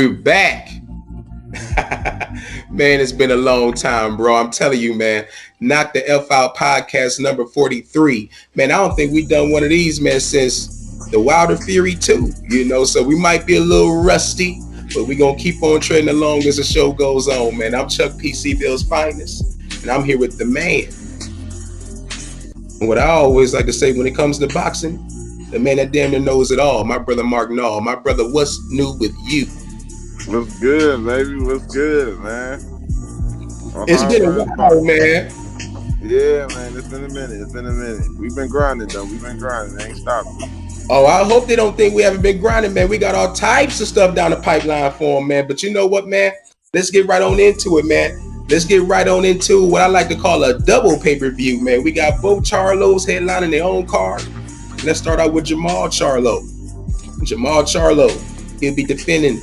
We're back. Man, it's been a long time, bro. I'm telling you, man. Knock the F Out podcast number 43. Man, I don't think we've done one of these, man, since the Wilder Fury 2, you know, so we might be a little rusty, but we're going to keep on treading along as the show goes on, man. I'm Chuck P. C-Ville's finest, and I'm here with the man. And what I always like to say when it comes to boxing, the man that damn near knows it all, my brother Mark Nall. My brother, what's new with you? What's good, baby? What's good, man? It's been a while, man. Yeah, man. It's been a minute. We've been grinding, though. Ain't stopping. Oh, I hope they don't think we haven't been grinding, man. We got all types of stuff down the pipeline for them, man. But you know what, man? Let's get right on into it, man. Let's get right on into what I like to call a double pay-per-view, man. We got both Charlos headlining their own card. Let's start out with Jermall Charlo. He'll be defending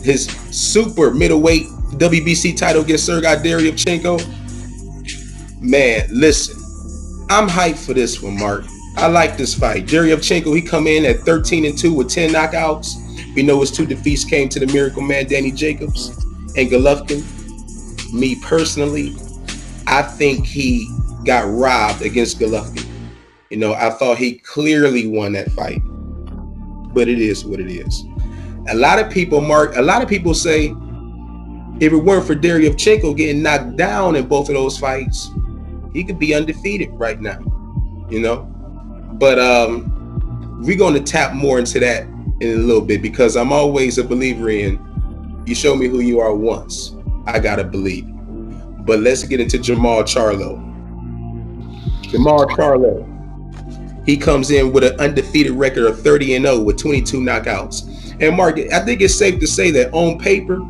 his super middleweight WBC title against Sergey Derevchenko. Man, listen, I'm hyped for this one, Mark. I like this fight. Derevchenko, he come in at 13-2 with 10 knockouts. We know his 2 defeats came to the Miracle Man, Danny Jacobs and Golovkin. Me personally, I think he got robbed against Golovkin. You know, I thought he clearly won that fight, but it is what it is. A lot of people, Mark, say if it weren't for Derevchenko getting knocked down in both of those fights, he could be undefeated right now, you know? But we're going to tap more into that in a little bit because I'm always a believer in you show me who you are once, I got to believe you. But let's get into Jermall Charlo. He comes in with an undefeated record of 30-0 with 22 knockouts. And Mark, I think it's safe to say that on paper,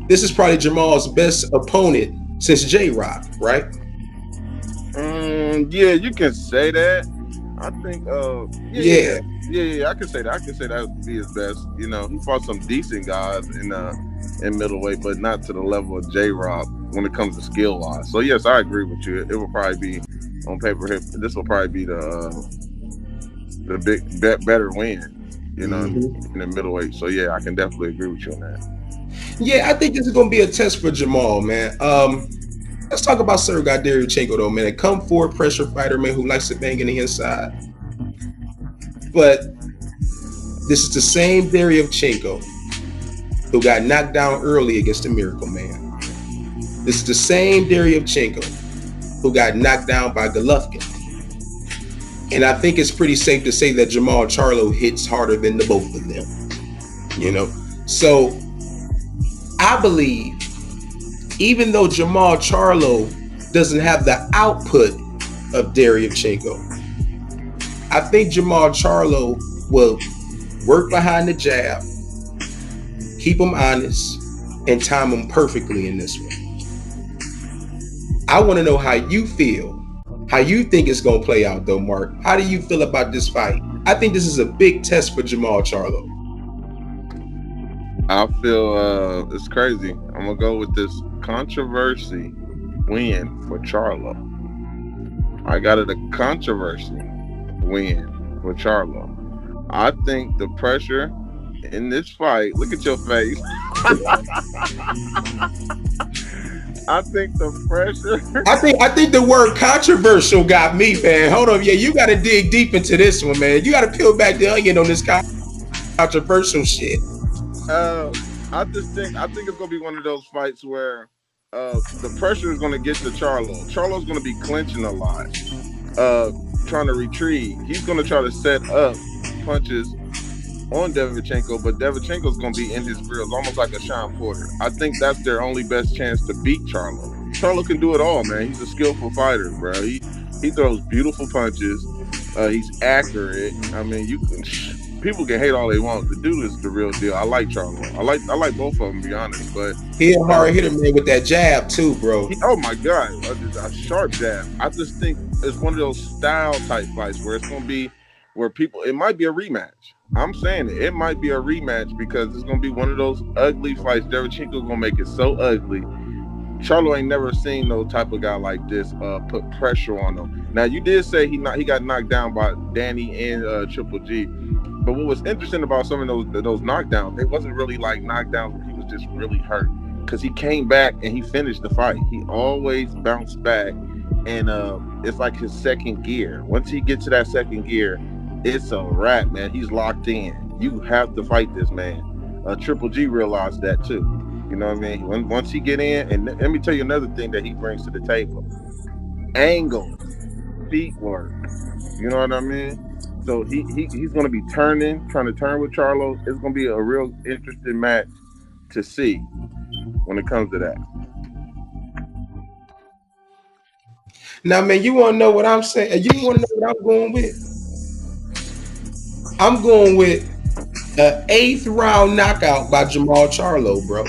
this is probably Jermall's best opponent since J-Rock, right? Yeah, you can say that. I think, yeah, I can say that. That would be his best. You know, he fought some decent guys in middleweight, but not to the level of J-Rock when it comes to skill wise. So yes, I agree with you. It will probably be on paper. This will probably be the better win. You know, in the middleweight. So yeah, I can definitely agree with you on that. Yeah, I think this is going to be a test for Jermall, man. Let's talk about Sergey Derevchenko, though, man. A come-forward pressure fighter, man, who likes to bang in the inside. But This is the same Deryevchenko who got knocked down early against the Miracle Man. This is the same Deryevchenko who got knocked down by Golovkin. And I think it's pretty safe to say that Jermall Charlo hits harder than the both of them. So I believe, even though Jermall Charlo doesn't have the output of Deryevchenko, I think Jermall Charlo will work behind the jab, keep him honest, and time him perfectly in this one. I want to know how you feel, how you think it's going to play out, though, Mark. How do you feel about this fight? I think this is a big test for Jermall Charlo. I feel it's crazy. I'm going to go with this controversy win for Charlo. I got it a controversy win for Charlo. I think the pressure in this fight, look at your face. I think the pressure. I think the word controversial got me, man. Hold on, yeah, you got to dig deep into this one, man. You got to peel back the onion on this controversial shit. I think it's gonna be one of those fights where the pressure is gonna get to Charlo. Charlo's gonna be clinching a lot, trying to retreat. He's gonna try to set up punches on Deryevchenko, but Deryevchenko's gonna be in his grills, almost like a Sean Porter. I think that's their only best chance to beat Charlo. Charlo can do it all, man. He's a skillful fighter, bro. He throws beautiful punches. He's accurate. I mean, people can hate all they want. The dude is the real deal. I like Charlo. I like both of them, to be honest. But he a hard hitter, man, with that jab too, bro. Oh my God, a sharp jab. I just think it's one of those style type fights where it's gonna be where people. It might be a rematch. I'm saying it might be a rematch because it's gonna be one of those ugly fights. Deryevchenko's gonna make it so ugly. Charlo ain't never seen no type of guy like this put pressure on him. Now you did say he got knocked down by Danny and Triple G, but what was interesting about some of those knockdowns, it wasn't really like knockdowns where he was just really hurt, because he came back and he finished the fight. He always bounced back, and it's like his second gear. Once he gets to that second gear, it's a wrap, man. He's locked in. You have to fight this man. Triple G realized that too. You know what I mean? Once he get in, and let me tell you another thing that he brings to the table: angle, feet work. You know what I mean? So he's going to be trying to turn with Charlo. It's going to be a real interesting match to see when it comes to that. Now, man, you want to know what I'm saying? You want to know what I'm going with? I'm going with an 8th round knockout by Jermall Charlo, bro.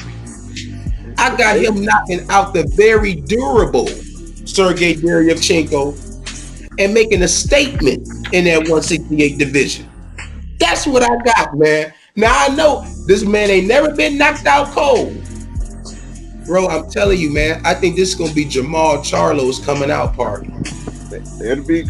I got him knocking out the very durable Sergey Deryevchenko and making a statement in that 168 division. That's what I got, man. Now, I know this man ain't never been knocked out cold. Bro, I'm telling you, man, I think this is going to be Jermall Charlo's coming out party. That'll be,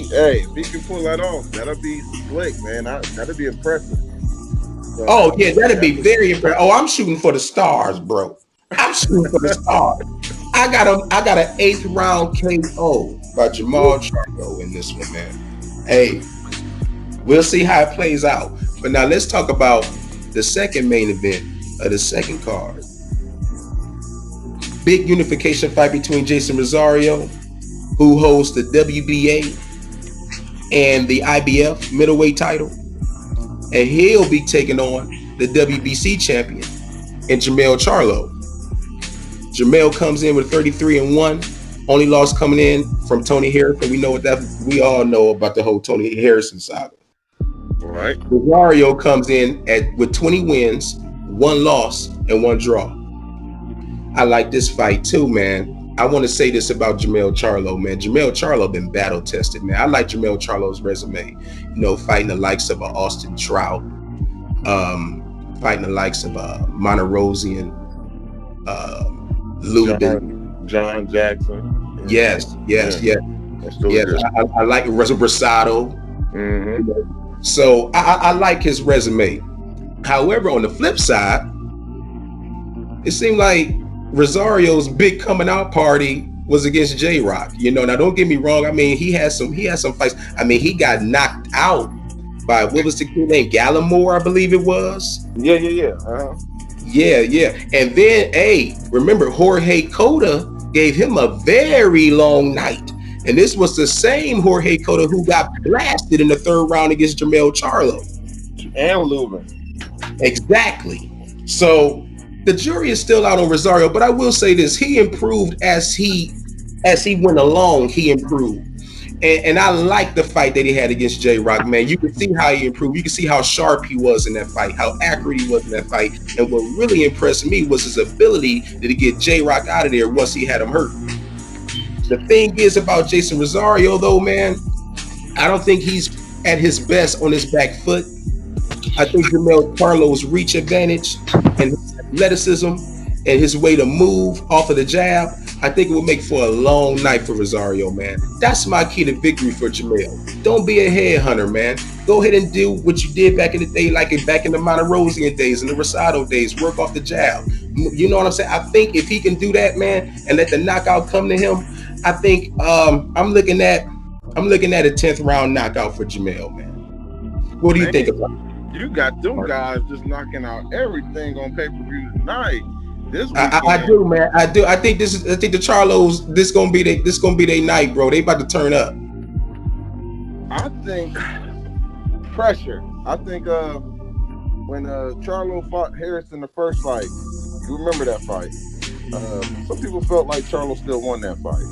hey, if he can pull that off, that'll be slick, man. That'll be impressive. So, oh, yeah, that'll be very impressive. Oh, I'm shooting for the stars, bro. I'm shooting for the stars. I got an 8th round KO by Jermall Charlo in this one, man. Hey, we'll see how it plays out. But now let's talk about the second main event of the second card. Big unification fight between Jason Rosario, who holds the WBA and the IBF middleweight title, and he'll be taking on the WBC champion and Jermall Charlo. Jermall comes in with 33-1. Only loss coming in from Tony Harrison. We all know about the whole Tony Harrison saga. All right. Rosario comes in with 20 wins, 1 loss, and 1 draw. I like this fight too, man. I want to say this about Jermall Charlo, man. Jermall Charlo been battle tested, man. I like Jermall Charlo's resume. You know, fighting the likes of Austin Trout, fighting the likes of Monterosian, Lubin, John Jackson. Yes. I like Rosado. Mm-hmm. So I like his resume. However, on the flip side, it seemed like Rosario's big coming out party was against J-Rock. You know, now don't get me wrong. I mean, he has some fights. I mean, he got knocked out by what was the kid named Gallimore, I believe it was. Yeah. Yeah. And then, hey, remember Jorge Cota gave him a very long night. And this was the same Jorge Cota who got blasted in the third round against Jermell Charlo. And Lubin. Exactly. So the jury is still out on Rosario, but I will say this: he improved as he went along. He improved, and I like the fight that he had against J Rock. Man, you can see how he improved. You can see how sharp he was in that fight, how accurate he was in that fight. And what really impressed me was his ability to get J Rock out of there once he had him hurt. The thing is about Jason Rosario, though, man, I don't think he's at his best on his back foot. I think Jermell Charlo's reach advantage and his athleticism and his way to move off of the jab, I think it will make for a long night for Rosario, man. That's my key to victory for Jermell. Don't be a headhunter, man. Go ahead and do what you did back in the day, like back in the Monterosian days and the Rosado days. Work off the jab. You know what I'm saying? I think if he can do that, man, and let the knockout come to him, I think I'm looking at a 10th round knockout for Jermell, man. What do you think about it? You got them guys just knocking out everything on pay-per-view tonight. This weekend. I do, man. I do. I think the Charlos, this gonna be their night, bro. They about to turn up. I think pressure. I think when Charlo fought Harris in the first fight, you remember that fight. Some people felt like Charlo still won that fight.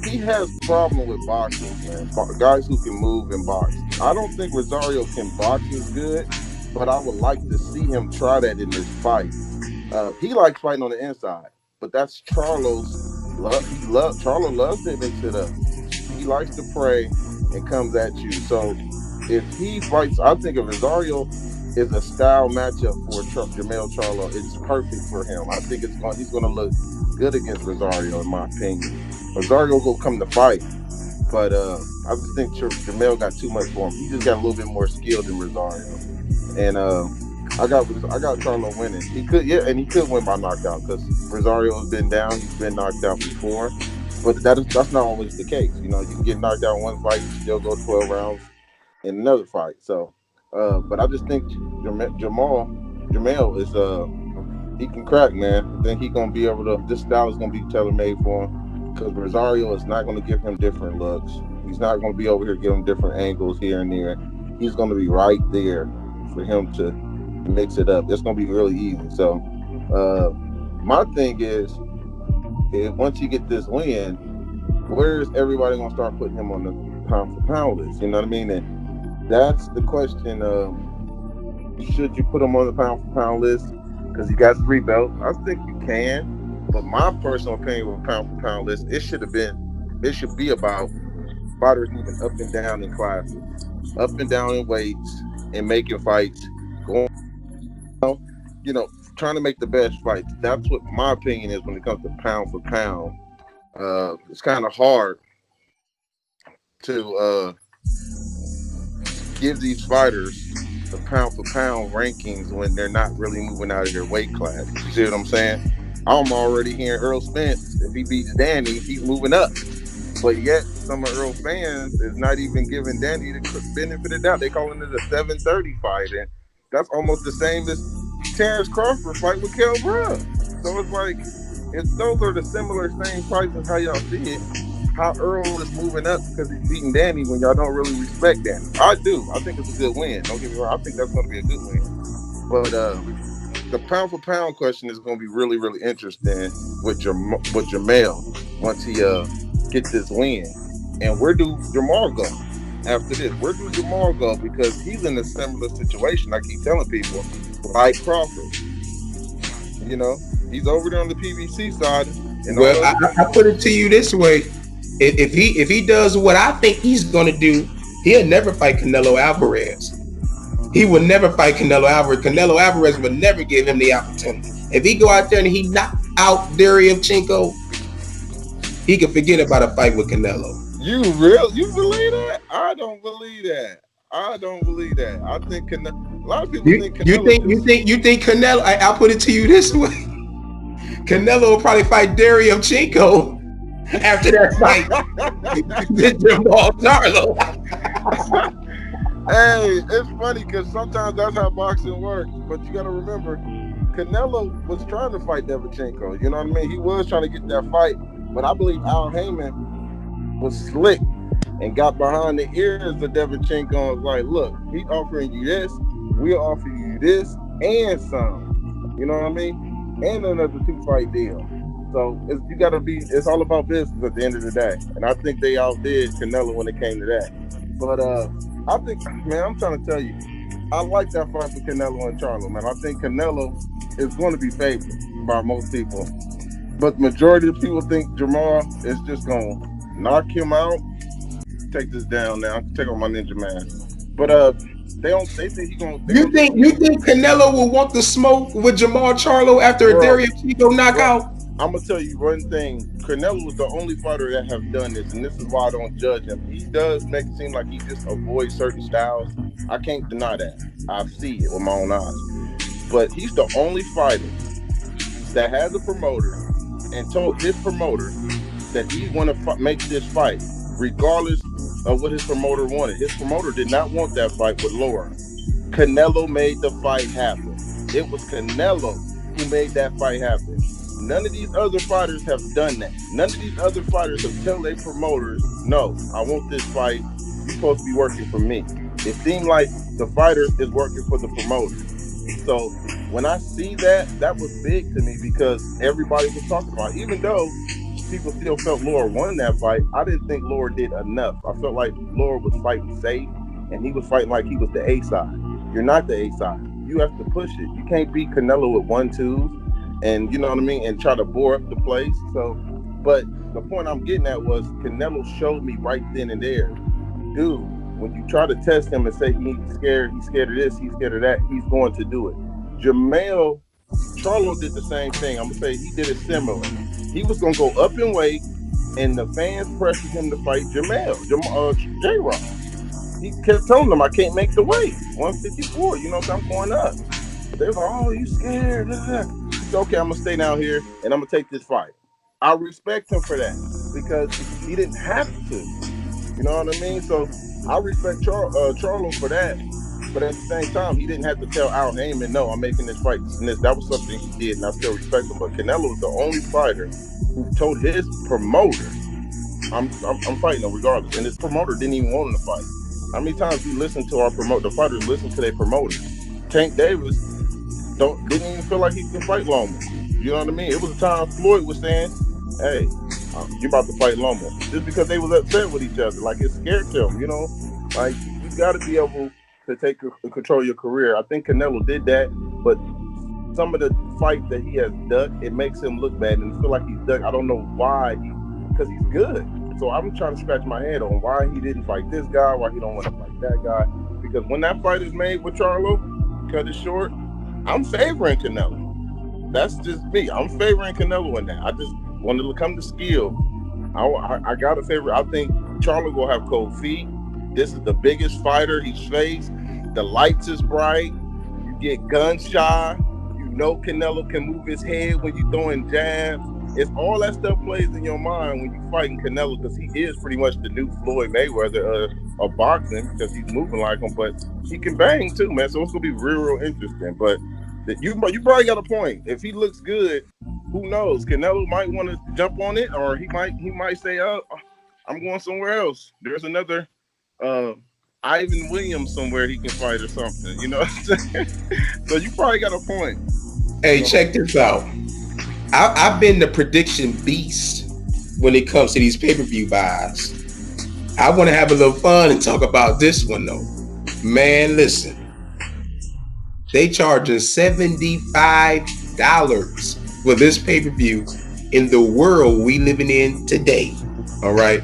He has problem with boxers, man. Guys who can move and box. I don't think Rosario can box as good, but I would like to see him try that in this fight. He likes fighting on the inside, but that's Charlo's love. Charlo loves to mix it up. He likes to pray and comes at you. So if he fights, I think if Rosario is a style matchup for Jermell Charlo, it's perfect for him. I think he's going to look good against Rosario, in my opinion. Rosario will come to fight, but I just think Jermell got too much for him. He just got a little bit more skill than Rosario, and I got Charlo winning. He could win by knockout because Rosario has been down. He's been knocked out before, but that's not always the case. You know, you can get knocked out in one fight, you still go 12 rounds in another fight. So, but I just think Jermell is he can crack, man. I think he's gonna be able to. This style is gonna be tailor-made for him. Because Rosario is not going to give him different looks. He's not going to be over here giving different angles here and there. He's going to be right there for him to mix it up. It's going to be really easy. So my thing is, once you get this win, where is everybody going to start putting him on the pound for pound list? You know what I mean? And that's the question of, should you put him on the pound for pound list? Because he got 3 belts. I think you can. But my personal opinion with pound for pound list, it should be about fighters moving up and down in classes, up and down in weights, and making fights, going, trying to make the best fights. That's what my opinion is when it comes to pound for pound. It's kind of hard to give these fighters the pound for pound rankings when they're not really moving out of their weight class. You see what I'm saying? I'm already hearing Earl Spence, if he beats Danny, he's moving up. But yet, some of Earl's fans is not even giving Danny the benefit of the doubt. They calling it a 7:30 fight. And that's almost the same as Terrence Crawford fight with Kell Brook. So it's like, if those are the similar same fights as how y'all see it, how Earl is moving up because he's beating Danny when y'all don't really respect Danny. I do. I think it's a good win. Don't get me wrong. I think that's going to be a good win. But the pound for pound question is going to be really, really interesting with Jermell once he gets this win. And where do Jamal go after this? Where do Jamal go? Because he's in a similar situation. I keep telling people, like Crawford. You know, he's over there on the PBC side. And well, I put it to you this way: if he does what I think he's going to do, he'll never fight Canelo Alvarez. He will never fight Canelo Alvarez. Canelo Alvarez would never give him the opportunity. If he go out there and he knock out Derevchenko, he can forget about a fight with Canelo. You believe that? I don't believe that. I think Canelo. A lot of people think Canelo. You think Canelo? I'll put it to you this way: Canelo will probably fight Derevchenko after that fight with Jermell Charlo. Hey, it's funny because sometimes that's how boxing works. But you got to remember, Canelo was trying to fight Devchenko. You know what I mean? He was trying to get that fight, but I believe Al Heyman was slick and got behind the ears of Devchenko and was like, "Look, he offering you this, we'll offer you this and some." You know what I mean? And another 2 fight deal. So you got to be. It's all about business at the end of the day, and I think they outdid Canelo when it came to that. But I think, man, I'm trying to tell you, I like that fight for Canelo and Charlo, man. I think Canelo is going to be favored by most people, but the majority of people think Jamal is just going to knock him out. Take this down now. Take off my ninja mask. But they don't. They think he gonna. They You gonna try think to you get. think Canelo will want the smoke with Jamal Charlo after a Bro, Dario Chico bro. knockout? I'm gonna tell you one thing. Canelo was the only fighter that have done this, and this is why I don't judge him. He does make it seem like he just avoids certain styles. I can't deny that. I see it with my own eyes. But he's the only fighter that has a promoter and told his promoter that he want to make this fight, regardless of what his promoter wanted. His promoter did not want that fight with Laura. Canelo made the fight happen. It was Canelo who made that fight happen. None of these other fighters have done that. None of these other fighters have tell their promoters, no, I want this fight. You're supposed to be working for me. It seemed like the fighter is working for the promoter. So when I see that, that was big to me because everybody was talking about it. Even though people still felt Laura won that fight, I didn't think Laura did enough. I felt like Laura was fighting safe and he was fighting like he was the A side. You're not the A side. You have to push it. You can't beat Canelo with 1-2s and you know what I mean, and try to bore up the place. So, but the point I'm getting at was Canelo showed me right then and there, dude, when you try to test him and say he's scared of this, he's scared of that, he's going to do it. Jamel Charlo did the same thing. I'm gonna say he did it similar. He was gonna go up in weight, and the fans pressured him to fight J Rock. He kept telling them, "I can't make the weight, 154. You know, what I'm going up." But they was like, "Oh, you scared?" He said, "Okay, I'm gonna stay down here, and I'm gonna take this fight." I respect him for that because he didn't have to. You know what I mean? So I respect Charlo for that. But at the same time, he didn't have to tell Al Heyman, "No, I'm making this fight." And that was something he did, and I still respect him. But Canelo was the only fighter who told his promoter, I'm fighting him regardless." And his promoter didn't even want him to fight. How many times we listen to our promoter? The fighters listen to their promoters. Tank Davis didn't even feel like he could fight Loma. You know what I mean? It was a time Floyd was saying, "Hey, you about to fight Loma," just because they was upset with each other. Like it scared them. You know, like you got to be able to take control of your career. I think Canelo did that, but some of the fights that he has ducked, it makes him look bad and feel like he's ducked. I don't know why, because he's good. So I'm trying to scratch my head on why he didn't fight this guy, why he don't want to fight that guy. Because when that fight is made with Charlo, cut it short, I'm favoring Canelo. That's just me. I'm favoring Canelo in that. I just wanted to come to skill. I got a favorite. I think Charlo will have cold feet. This is the biggest fighter he's faced. The lights is bright. You get gun shy. You know Canelo can move his head when you throwing jabs. It's all that stuff plays in your mind when you fighting Canelo because he is pretty much the new Floyd Mayweather of boxing because he's moving like him, but he can bang too, man. So it's gonna be real interesting. But you probably got a point. If he looks good, who knows? Canelo might want to jump on it, or he might say, "Oh, I'm going somewhere else." There's another uh, Ivan Williams somewhere he can fight or something. You know what I'm saying? So you probably got a point. Hey, So check this out. I've been the prediction beast when it comes to these pay-per-view buys. I want to have a little fun and talk about this one though. Man, listen. They charging $75 for this pay-per-view in the world we living in today. All right.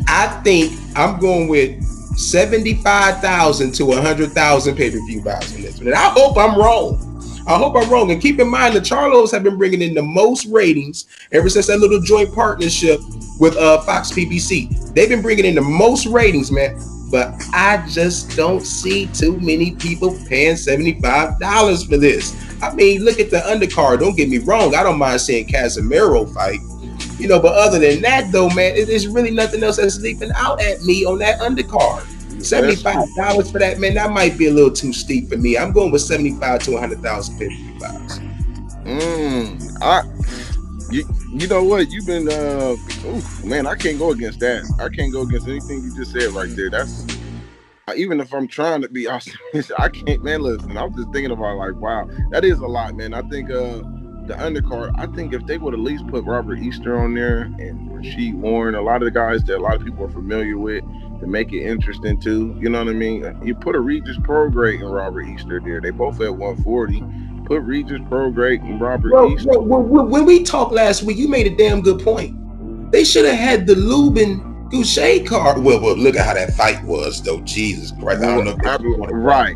I think I'm going with 75,000 to 100,000 pay-per-view buys on this one. And I hope I'm wrong. And keep in mind, the Charlos have been bringing in the most ratings ever since that little joint partnership with Fox PBC. They've been bringing in the most ratings, man. But I just don't see too many people paying $75 for this. I mean, look at the undercard. Don't get me wrong. I don't mind seeing Casemiro fight. But other than that, though, man, there's really nothing else that's leaping out at me on that undercard. That's $75 for that, man, that might be a little too steep for me. I'm going with 75 to 100,000 pay-per-view buys. I you know what? You've been oof, man, I can't go against that. I can't go against anything you just said right there. That's even if I'm trying to be optimistic, I can't, man. Listen, I'm just thinking about like, wow, that is a lot, man. I think the undercard, I think if they would at least put Robert Easter on there and Rasheed Warren, a lot of the guys that a lot of people are familiar with, to make it interesting too. You know what I mean? You put a Regis Prograde and Robert Easter there. They both at 140. Put Regis Prograde and Robert Easter. When we talked last week, you made a damn good point. They should have had the Lubin Goucher card. Well, look at how that fight was, though. Jesus Christ. I don't know if right.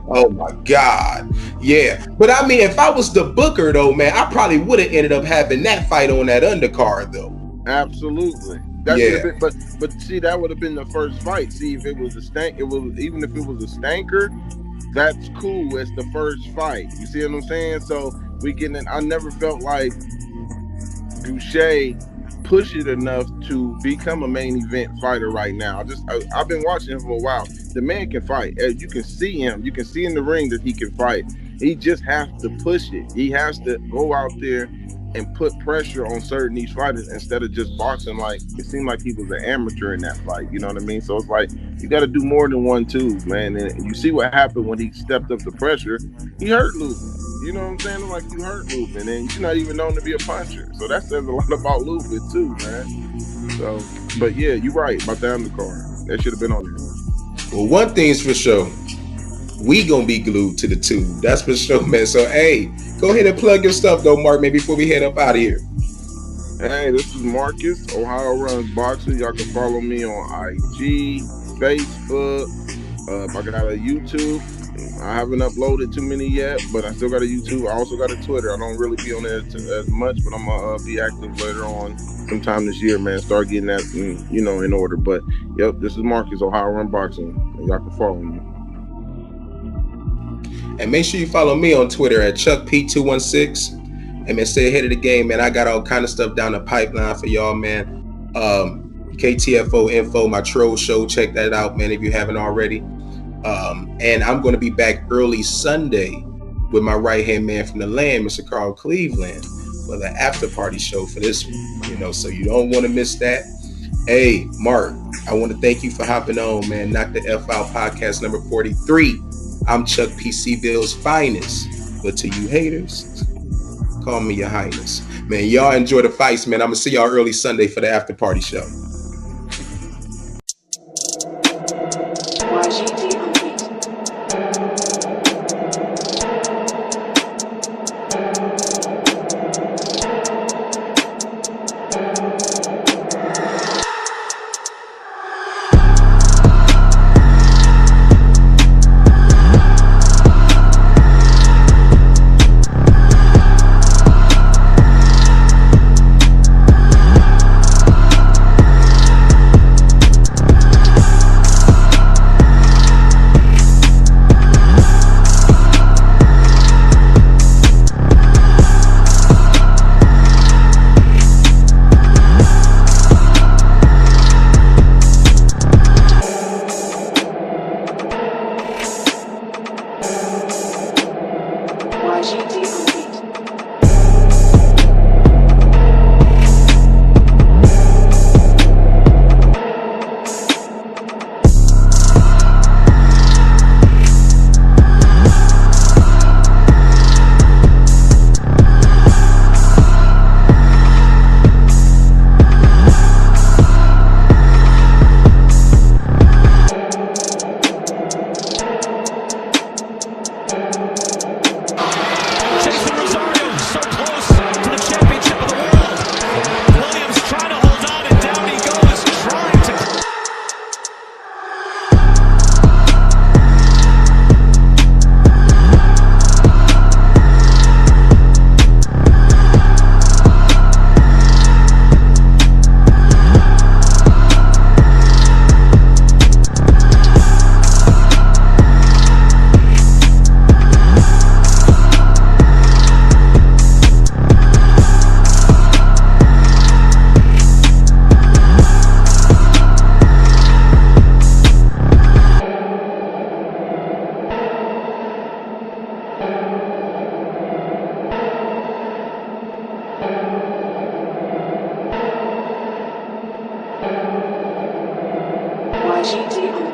Oh, my God. Yeah. But, I mean, if I was the booker, though, man, I probably would have ended up having that fight on that undercard, though. Absolutely. That should have been, but see, that would have been the first fight. See, if it was a stank, even if it was a stanker, that's cool. It's the first fight. You see what I'm saying? So we getting it. I never felt like Goucher push it enough to become a main event fighter right now. I've been watching him for a while. The man can fight. You can see him. You can see in the ring that he can fight. He just has to push it. He has to go out there and put pressure on certain these fighters instead of just boxing. Like, it seemed like he was an amateur in that fight. You know what I mean? So it's like, you got to do more than 1-2, man. And you see what happened when he stepped up the pressure. He hurt Lubin. You know what I'm saying? Like, you hurt Lubin, and you're not even known to be a puncher. So that says a lot about Lubin too, man. So, but yeah, you're right about the undercard. That should have been on there. Well, one thing's for sure. We gonna be glued to the tube. That's for sure, man. So, hey, go ahead and plug your stuff, though, Mark, maybe before we head up out of here. Hey, this is Marcus, Ohio Runs Boxing. Y'all can follow me on IG, Facebook. I got a YouTube. I haven't uploaded too many yet, but I still got a YouTube. I also got a Twitter. I don't really be on there as much, but I'm gonna be active later on sometime this year, man. Start getting that, in order. But yep, this is Marcus, Ohio Run Boxing, and y'all can follow me. And make sure you follow me on Twitter at ChuckP216. And man, stay ahead of the game, man. I got all kind of stuff down the pipeline for y'all, man. KTFO Info, my troll show. Check that out, man, if you haven't already. And I'm going to be back early Sunday with my right-hand man from the land, Mr. Carl Cleveland, for the after party show for this one, so you don't want to miss that. Hey, Mark, I want to thank you for hopping on, man. Knock the F Out podcast number 43. I'm Chuck P. C-Ville's finest. But to you haters, call me your highness. Man, y'all enjoy the fights, man. I'm going to see y'all early Sunday for the after party show. watching TV.